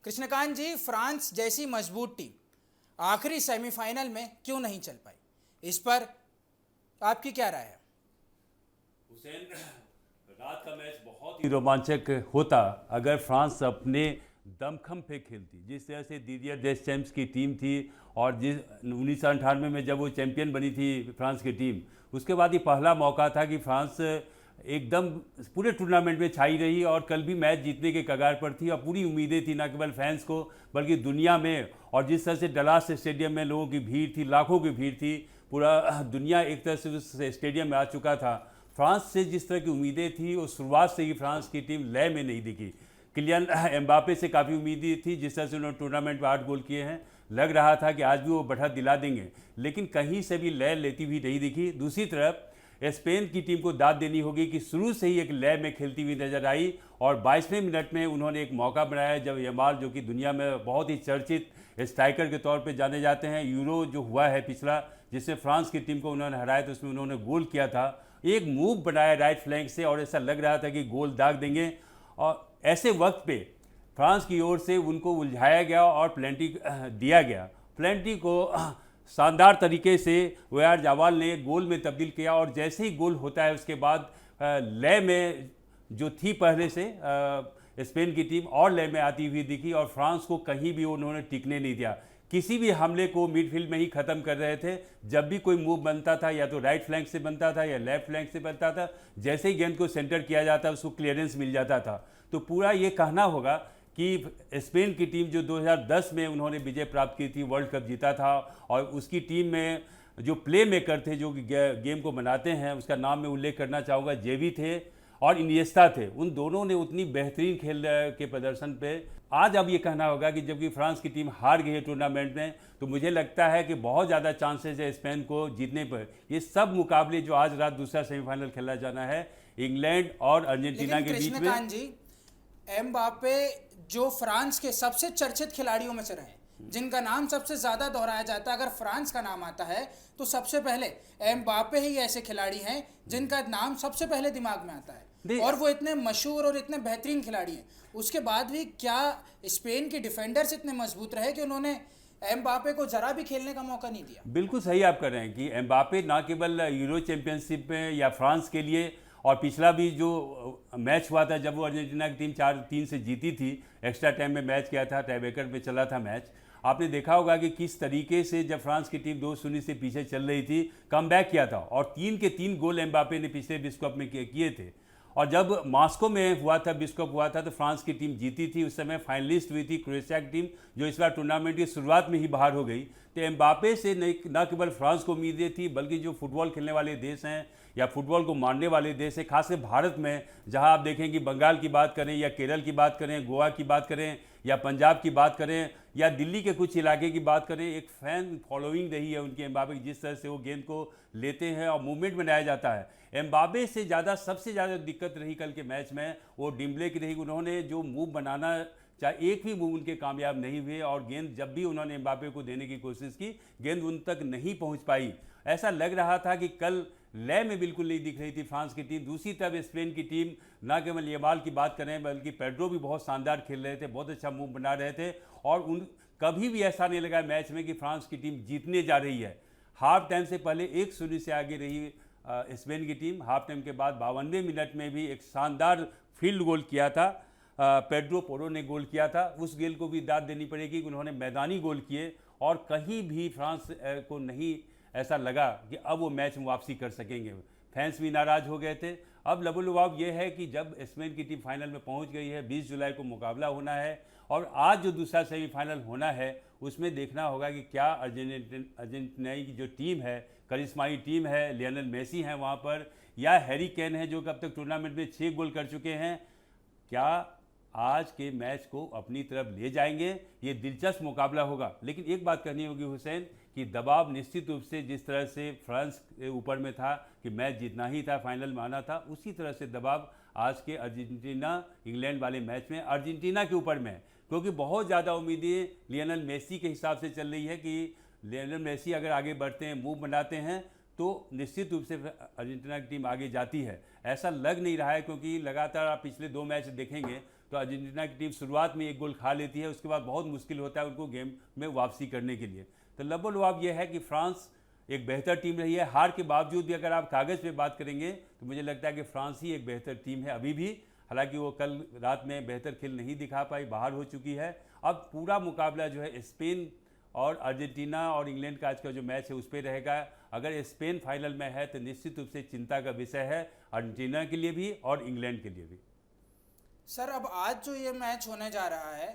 कृष्णकांत जी, France जैसी मजबूत team आखिरी सेमीफाइनल में क्यों नहीं चल पाई, इस पर आपकी क्या राय है? हुसैन, रात का मैच बहुत ही रोमांचक होता अगर फ्रांस अपने दमखम पे खेलती। जिस तरह से दीदियर डेस्चैम्प्स की टीम थी और जिस 1998 में जब वो चैंपियन बनी थी फ्रांस की टीम, उसके बाद ही पहला मौका था कि फ्रांस एकदम पूरे टूर्नामेंट में छाई रही और कल भी मैच जीतने के कगार पर थी और पूरी उम्मीदें थी न केवल फैंस को बल्कि दुनिया में। और जिस तरह से डलास स्टेडियम में लोगों की भीड़ थी, लाखों की भीड़ थी, पूरा दुनिया एक तरह से उस स्टेडियम में आ चुका था। फ्रांस से जिस तरह की उम्मीदें थी वो शुरुआत से ही फ्रांस की टीम लय में नहीं दिखी। किलियन एम्बापे से काफ़ी उम्मीदें थी, जिस तरह से उन्होंने टूर्नामेंट में 8 गोल किए हैं, लग रहा था कि आज भी वो बढ़त दिला देंगे, लेकिन कहीं से भी लय लेती हुई नहीं दिखी। दूसरी तरफ स्पेन की टीम को दाद देनी होगी कि शुरू से ही एक लय में खेलती हुई नजर आई और 22वें मिनट में उन्होंने एक मौका बनाया जब यमाल, जो कि दुनिया में बहुत ही चर्चित स्ट्राइकर के तौर पे जाने जाते हैं, यूरो जो हुआ है पिछला जिसमें फ्रांस की टीम को उन्होंने हराया तो उसमें उन्होंने गोल किया था, एक मूव बनाया राइट फ्लैंक से और ऐसा लग रहा था कि गोल दाग देंगे। और ऐसे वक्त पे फ्रांस की ओर से उनको उलझाया गया और प्लेंटी दिया गया। प्लेंटी को शानदार तरीके से वयार जावाल ने गोल में तब्दील किया और जैसे ही गोल होता है उसके बाद लय में जो थी पहले से स्पेन की टीम और लय में आती हुई दिखी और फ्रांस को कहीं भी उन्होंने टिकने नहीं दिया। किसी भी हमले को मिडफील्ड में ही ख़त्म कर रहे थे। जब भी कोई मूव बनता था या तो राइट फ्लैंक से बनता था या लेफ्ट फ्लैंक से बनता था, जैसे ही गेंद को सेंटर किया जाता उसको क्लियरेंस मिल जाता था। तो पूरा ये कहना होगा कि स्पेन की टीम जो 2010 में उन्होंने विजय प्राप्त की थी, वर्ल्ड कप जीता था, और उसकी टीम में जो प्ले मेकर थे जो गेम को बनाते हैं, उसका नाम मैं उल्लेख करना चाहूँगा, जेवी थे और इनिएस्टा थे। उन दोनों ने उतनी बेहतरीन खेल के प्रदर्शन पे आज अब ये कहना होगा कि जबकि फ्रांस की टीम हार गई है टूर्नामेंट में, तो मुझे लगता है कि बहुत ज़्यादा चांसेस है स्पेन को जीतने पर। ये सब मुकाबले जो आज रात दूसरा सेमीफाइनल खेला जाना है इंग्लैंड और अर्जेंटीना के बीच में। कृष्णकांत जी, एम्बापे जो फ्रांस के सबसे चर्चित खिलाड़ियों में से रहे, जिनका नाम सबसे ज्यादा दोहराया जाता है, अगर फ्रांस का नाम आता है तो सबसे पहले एम्बापे ही ऐसे खिलाड़ी हैं जिनका नाम सबसे पहले दिमाग में आता है, और वो इतने मशहूर और इतने बेहतरीन खिलाड़ी हैं। उसके बाद भी क्या स्पेन के डिफेंडर्स इतने मजबूत रहे कि उन्होंने एम्बापे को जरा भी खेलने का मौका नहीं दिया? बिल्कुल सही आप कर रहे हैं कि एम्बापे ना केवल यूरो चैंपियनशिप में या फ्रांस के लिए, और पिछला भी जो मैच हुआ था जब वो अर्जेंटीना की टीम 4-3 से जीती थी, एक्स्ट्रा टाइम में मैच किया था, टाईब्रेकर पे चला था मैच, आपने देखा होगा कि किस तरीके से जब फ्रांस की टीम 2-0 से पीछे चल रही थी कम बैक किया था और 3 के 3 गोल एम्बापे ने पिछले विश्व कप में किए थे। और जब मॉस्को में हुआ था, विश्व कप हुआ था, तो फ्रांस की टीम जीती थी। उस समय फाइनलिस्ट हुई थी क्रोएशिया की टीम, जो इस बार टूर्नामेंट की शुरुआत में ही बाहर हो गई। तो एम्बापे से न केवल फ्रांस को उम्मीदें थी बल्कि जो फुटबॉल खेलने वाले देश हैं या फुटबॉल को मानने वाले देश हैं, खासकर भारत में, जहां आप देखें कि बंगाल की बात करें या केरल की बात करें, गोवा की बात करें या पंजाब की बात करें या दिल्ली के कुछ इलाके की बात करें, एक फैन फॉलोइंग रही है उनके एम्बापे की। जिस तरह से वो गेंद को लेते हैं और मूवमेंट बनाया जाता है, एम्बापे से ज़्यादा सबसे ज़्यादा दिक्कत रही कल के मैच में वो डिम्बले की रही। उन्होंने जो मूव बनाना चाहे, एक भी मूव उनके कामयाब नहीं हुए और गेंद जब भी उन्होंने एम्बापे को देने की कोशिश की, गेंद उन तक नहीं पहुंच पाई। ऐसा लग रहा था कि कल लय में बिल्कुल नहीं दिख रही थी फ्रांस की टीम। दूसरी तरफ स्पेन की टीम, ना केवल यमाल की बात करें बल्कि पेड्रो भी बहुत शानदार खेल रहे थे, बहुत अच्छा मूव बना रहे थे और उन कभी भी ऐसा नहीं लगा मैच में कि फ्रांस की टीम जीतने जा रही है। हाफ टाइम से पहले 1-0 से आगे रही स्पेन की टीम। हाफ टाइम के बाद 52वें मिनट में भी एक शानदार फील्ड गोल किया था, पेड्रो पोरो ने गोल किया था। उस गोल को भी दाद देनी पड़ेगी कि उन्होंने मैदानी गोल किए और कहीं भी फ्रांस को नहीं ऐसा लगा कि अब वो मैच में वापसी कर सकेंगे। फैंस भी नाराज़ हो गए थे। अब लबोलुआब ये है कि जब स्पेन की टीम फाइनल में पहुंच गई है, 20 जुलाई को मुकाबला होना है और आज जो दूसरा सेमीफाइनल होना है उसमें देखना होगा कि क्या अर्जेंटीनाई की जो टीम है, करिश्माई टीम है, लियोनेल मेसी हैं वहाँ पर, या हैरी केन है जो अब तक टूर्नामेंट में 6 गोल कर चुके हैं, क्या आज के मैच को अपनी तरफ ले जाएंगे? ये दिलचस्प मुकाबला होगा। लेकिन एक बात कहनी होगी हुसैन कि दबाव निश्चित रूप से जिस तरह से फ्रांस के ऊपर में था कि मैच जीतना ही था, फाइनल में आना था, उसी तरह से दबाव आज के अर्जेंटीना इंग्लैंड वाले मैच में अर्जेंटीना के ऊपर में है, क्योंकि बहुत ज़्यादा उम्मीदें लियोनेल मेसी के हिसाब से चल रही है कि लियोनेल मेसी अगर आगे बढ़ते हैं, मूव बनाते हैं, तो निश्चित रूप से अर्जेंटीना की टीम आगे जाती है। ऐसा लग नहीं रहा है क्योंकि लगातार आप पिछले 2 मैच देखेंगे तो अर्जेंटीना की टीम शुरुआत में एक गोल खा लेती है, उसके बाद बहुत मुश्किल होता है उनको गेम में वापसी करने के लिए। तो लबोलवाब ये है कि फ्रांस एक बेहतर टीम रही है। हार के बावजूद भी अगर आप कागज़ पे बात करेंगे तो मुझे लगता है कि फ्रांस ही एक बेहतर टीम है अभी भी। हालांकि वो कल रात में बेहतर खेल नहीं दिखा पाई, बाहर हो चुकी है। अब पूरा मुकाबला जो है स्पेन और अर्जेंटीना और इंग्लैंड का आज का जो मैच है उस पर रहेगा। अगर स्पेन फाइनल में है तो निश्चित रूप से चिंता का विषय है अर्जेंटीना के लिए भी और इंग्लैंड के लिए भी। सर अब आज जो ये मैच होने जा रहा है,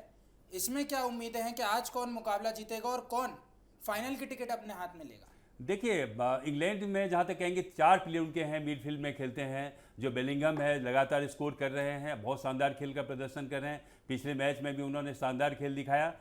इसमें क्या उम्मीदें हैं कि आज कौन मुकाबला जीतेगा और कौन फाइनल की टिकट अपने हाथ में लेगा? देखिए, इंग्लैंड में जहाँ तक कहेंगे 4 प्लेयर उनके हैं मिडफील्ड में खेलते हैं। जो बेलिंगम है लगातार स्कोर कर रहे हैं, बहुत शानदार खेल का प्रदर्शन कर रहे हैं। पिछले मैच में भी उन्होंने शानदार खेल दिखाया,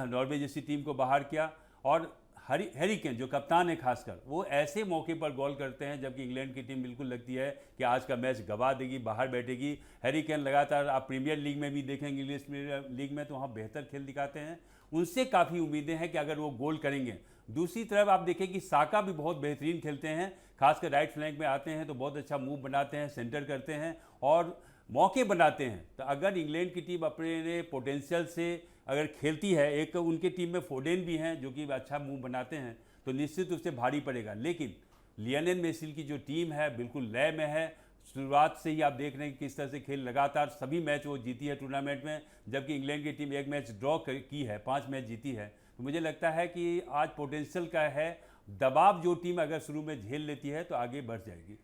नॉर्वे जैसी टीम को बाहर किया। और हैरी केन जो कप्तान है खासकर, वो ऐसे मौके पर गोल करते हैं जबकि इंग्लैंड की टीम बिल्कुल लगती है कि आज का मैच गवा देगी, बाहर बैठेगी। हैरी केन लगातार आप प्रीमियर लीग में भी देखेंगे, इंग्लिश प्रीमियर लीग में तो वहाँ बेहतर खेल दिखाते हैं। उनसे काफ़ी उम्मीदें हैं कि अगर वो गोल करेंगे। दूसरी तरफ आप देखें कि साका भी बहुत बेहतरीन खेलते हैं, खासकर राइट फ्लैंक में आते हैं तो बहुत अच्छा मूव बनाते हैं, सेंटर करते हैं और मौके बनाते हैं। तो अगर इंग्लैंड की टीम अपने पोटेंशियल से अगर खेलती है, एक उनकी टीम में फोडेन भी हैं जो कि अच्छा मूव बनाते हैं, तो निश्चित रूप से भारी पड़ेगा। लेकिन लियोनेल मेसी की जो टीम है बिल्कुल लय में है। शुरुआत से ही आप देख रहे हैं किस तरह से खेल, लगातार सभी मैच वो जीती है टूर्नामेंट में, जबकि इंग्लैंड की टीम एक मैच ड्रॉ की है, 5 मैच जीती है। तो मुझे लगता है कि आज पोटेंशियल का है, दबाव जो टीम अगर शुरू में झेल लेती है तो आगे बढ़ जाएगी।